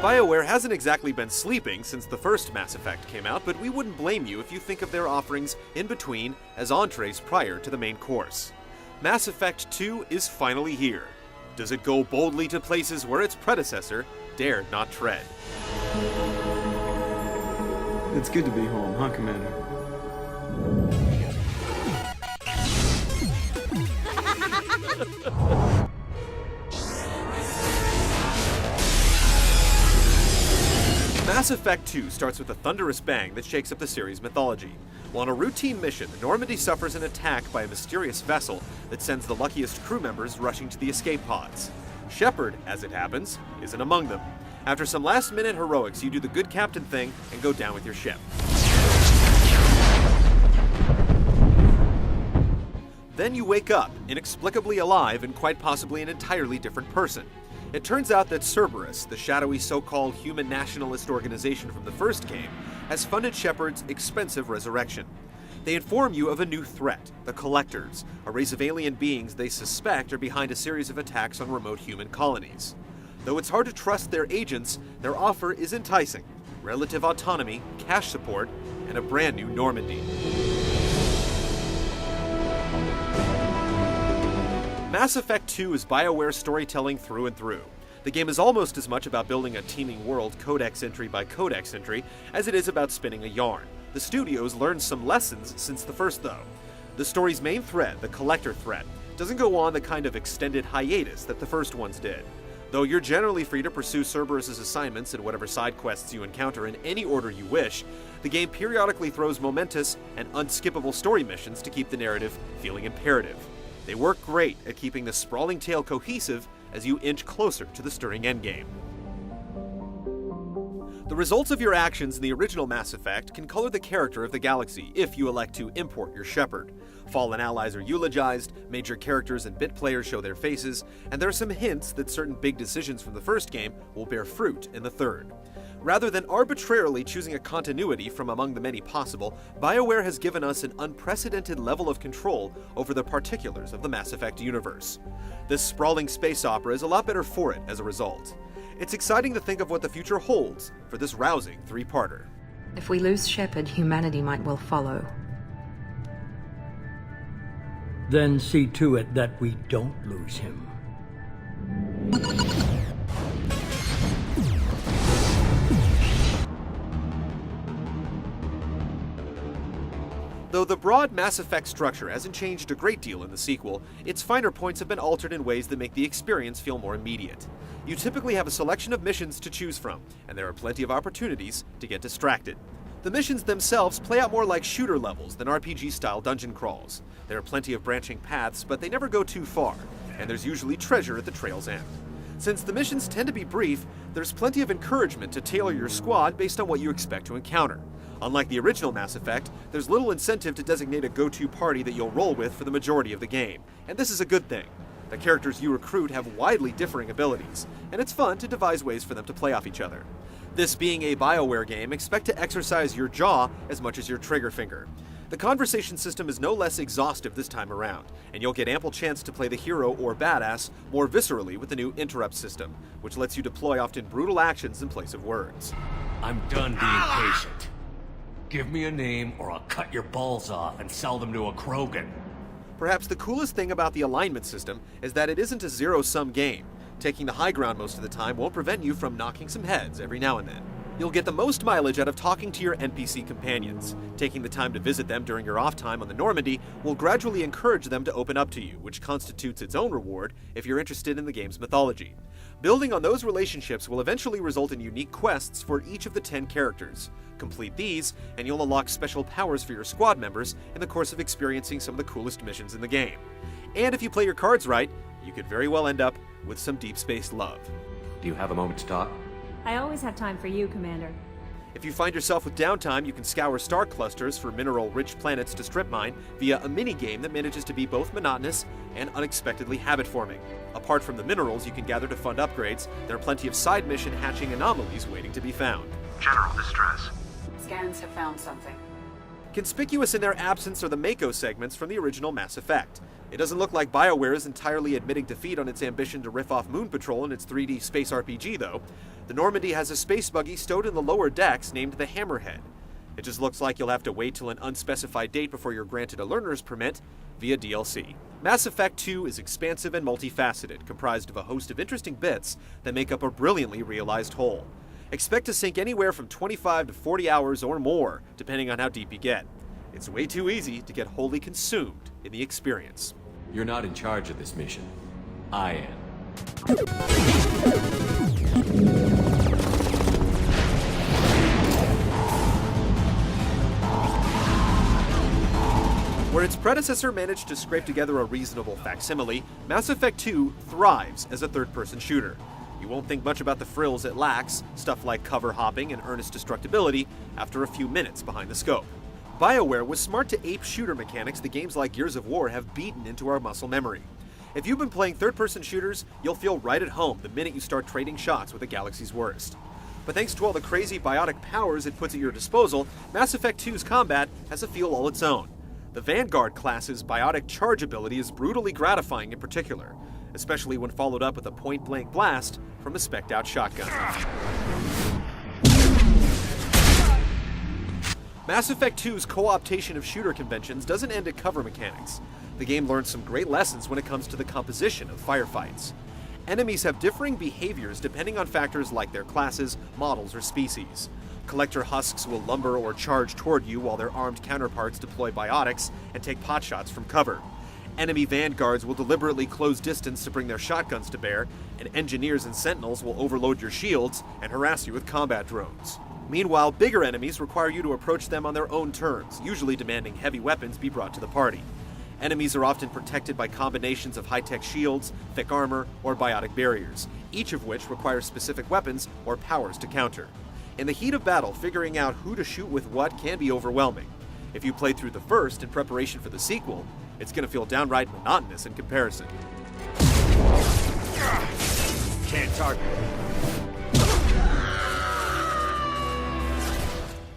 BioWare hasn't exactly been sleeping since the first Mass Effect came out, but we wouldn't blame you if you think of their offerings in between as entrees prior to the main course. Mass Effect 2 is finally here. Does it go boldly to places where its predecessor dared not tread? It's good to be home, huh, Commander? Mass Effect 2 starts with a thunderous bang that shakes up the series' mythology. While on a routine mission, Normandy suffers an attack by a mysterious vessel that sends the luckiest crew members rushing to the escape pods. Shepard, as it happens, isn't among them. After some last-minute heroics, you do the good captain thing and go down with your ship. Then you wake up, inexplicably alive and quite possibly an entirely different person. It turns out that Cerberus, the shadowy so-called human nationalist organization from the first game, has funded Shepard's expensive resurrection. They inform you of a new threat, the Collectors, a race of alien beings they suspect are behind a series of attacks on remote human colonies. Though it's hard to trust their agents, their offer is enticing: relative autonomy, cash support, and a brand new Normandy. Mass Effect 2 is BioWare storytelling through and through. The game is almost as much about building a teeming world codex entry by codex entry as it is about spinning a yarn. The studio's learned some lessons since the first, though. The story's main thread, the Collector threat, doesn't go on the kind of extended hiatus that the first ones did. Though you're generally free to pursue Cerberus's assignments and whatever side quests you encounter in any order you wish, the game periodically throws momentous and unskippable story missions to keep the narrative feeling imperative. They work great at keeping the sprawling tale cohesive as you inch closer to the stirring endgame. The results of your actions in the original Mass Effect can color the character of the galaxy if you elect to import your Shepard. Fallen allies are eulogized, major characters and bit players show their faces, and there are some hints that certain big decisions from the first game will bear fruit in the third. Rather than arbitrarily choosing a continuity from among the many possible, BioWare has given us an unprecedented level of control over the particulars of the Mass Effect universe. This sprawling space opera is a lot better for it as a result. It's exciting to think of what the future holds for this rousing three-parter. If we lose Shepard, humanity might well follow. Then see to it that we don't lose him. Though the broad Mass Effect structure hasn't changed a great deal in the sequel, its finer points have been altered in ways that make the experience feel more immediate. You typically have a selection of missions to choose from, and there are plenty of opportunities to get distracted. The missions themselves play out more like shooter levels than RPG-style dungeon crawls. There are plenty of branching paths, but they never go too far, and there's usually treasure at the trail's end. Since the missions tend to be brief, there's plenty of encouragement to tailor your squad based on what you expect to encounter. Unlike the original Mass Effect, there's little incentive to designate a go-to party that you'll roll with for the majority of the game, and this is a good thing. The characters you recruit have widely differing abilities, and it's fun to devise ways for them to play off each other. This being a BioWare game, expect to exercise your jaw as much as your trigger finger. The conversation system is no less exhaustive this time around, and you'll get ample chance to play the hero or badass more viscerally with the new interrupt system, which lets you deploy often brutal actions in place of words. I'm done being patient. Give me a name or I'll cut your balls off and sell them to a Krogan. Perhaps the coolest thing about the alignment system is that it isn't a zero-sum game. Taking the high ground most of the time won't prevent you from knocking some heads every now and then. You'll get the most mileage out of talking to your NPC companions. Taking the time to visit them during your off time on the Normandy will gradually encourage them to open up to you, which constitutes its own reward if you're interested in the game's mythology. Building on those relationships will eventually result in unique quests for each of the 10 characters. Complete these, and you'll unlock special powers for your squad members in the course of experiencing some of the coolest missions in the game. And if you play your cards right, you could very well end up with some deep space love. Do you have a moment to talk? I always have time for you, Commander. If you find yourself with downtime, you can scour star clusters for mineral-rich planets to strip mine via a mini-game that manages to be both monotonous and unexpectedly habit-forming. Apart from the minerals you can gather to fund upgrades, there are plenty of side mission hatching anomalies waiting to be found. General distress. Scans have found something. Conspicuous in their absence are the Mako segments from the original Mass Effect. It doesn't look like BioWare is entirely admitting defeat on its ambition to riff off Moon Patrol in its 3D space RPG, though. The Normandy has a space buggy stowed in the lower decks named the Hammerhead. It just looks like you'll have to wait till an unspecified date before you're granted a learner's permit via DLC. Mass Effect 2 is expansive and multifaceted, comprised of a host of interesting bits that make up a brilliantly realized whole. Expect to sink anywhere from 25 to 40 hours or more, depending on how deep you get. It's way too easy to get wholly consumed in the experience. You're not in charge of this mission. I am. Where its predecessor managed to scrape together a reasonable facsimile, Mass Effect 2 thrives as a third-person shooter. You won't think much about the frills it lacks, stuff like cover hopping and earnest destructibility, after a few minutes behind the scope. BioWare was smart to ape shooter mechanics that games like Gears of War have beaten into our muscle memory. If you've been playing third-person shooters, you'll feel right at home the minute you start trading shots with the galaxy's worst. But thanks to all the crazy biotic powers it puts at your disposal, Mass Effect 2's combat has a feel all its own. The Vanguard class's biotic charge ability is brutally gratifying in particular, especially when followed up with a point-blank blast from a spec'd-out shotgun. Mass Effect 2's co-optation of shooter conventions doesn't end at cover mechanics. The game learns some great lessons when it comes to the composition of firefights. Enemies have differing behaviors depending on factors like their classes, models, or species. Collector husks will lumber or charge toward you while their armed counterparts deploy biotics and take potshots from cover. Enemy vanguards will deliberately close distance to bring their shotguns to bear, and engineers and sentinels will overload your shields and harass you with combat drones. Meanwhile, bigger enemies require you to approach them on their own terms, usually demanding heavy weapons be brought to the party. Enemies are often protected by combinations of high-tech shields, thick armor, or biotic barriers, each of which requires specific weapons or powers to counter. In the heat of battle, figuring out who to shoot with what can be overwhelming. If you played through the first in preparation for the sequel, it's going to feel downright monotonous in comparison. Can't target.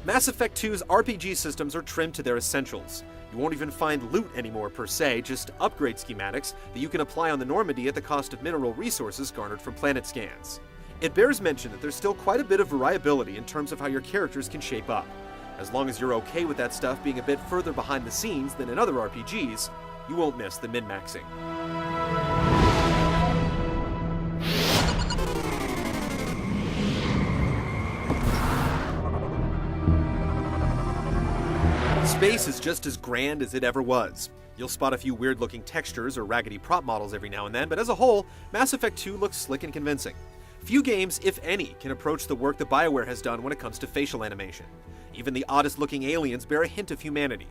Mass Effect 2's RPG systems are trimmed to their essentials. You won't even find loot anymore per se, just upgrade schematics that you can apply on the Normandy at the cost of mineral resources garnered from planet scans. It bears mention that there's still quite a bit of variability in terms of how your characters can shape up. As long as you're okay with that stuff being a bit further behind the scenes than in other RPGs, you won't miss the min-maxing. Space is just as grand as it ever was. You'll spot a few weird-looking textures or raggedy prop models every now and then, but as a whole, Mass Effect 2 looks slick and convincing. Few games, if any, can approach the work that BioWare has done when it comes to facial animation. Even the oddest-looking aliens bear a hint of humanity.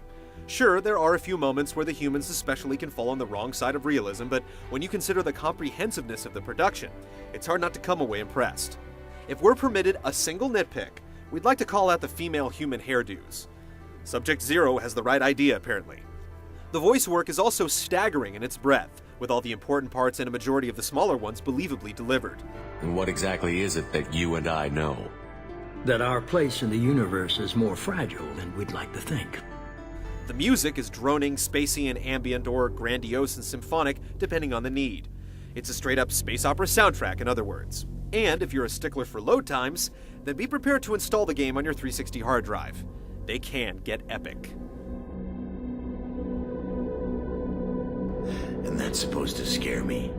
Sure, there are a few moments where the humans especially can fall on the wrong side of realism, but when you consider the comprehensiveness of the production, it's hard not to come away impressed. If we're permitted a single nitpick, we'd like to call out the female human hairdos. Subject Zero has the right idea, apparently. The voice work is also staggering in its breadth, with all the important parts and a majority of the smaller ones believably delivered. And what exactly is it that you and I know? That our place in the universe is more fragile than we'd like to think. The music is droning, spacey, and ambient, or grandiose and symphonic, depending on the need. It's a straight-up space opera soundtrack, in other words. And if you're a stickler for load times, then be prepared to install the game on your 360 hard drive. They can get epic. And that's supposed to scare me?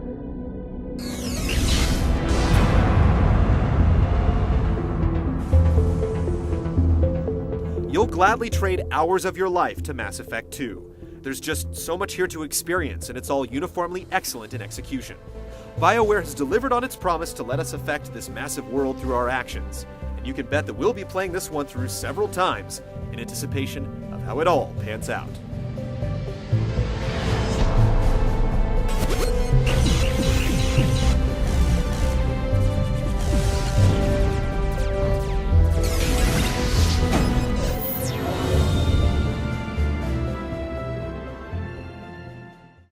You'll gladly trade hours of your life to Mass Effect 2. There's just so much here to experience, and it's all uniformly excellent in execution. BioWare has delivered on its promise to let us affect this massive world through our actions, and you can bet that we'll be playing this one through several times in anticipation of how it all pans out.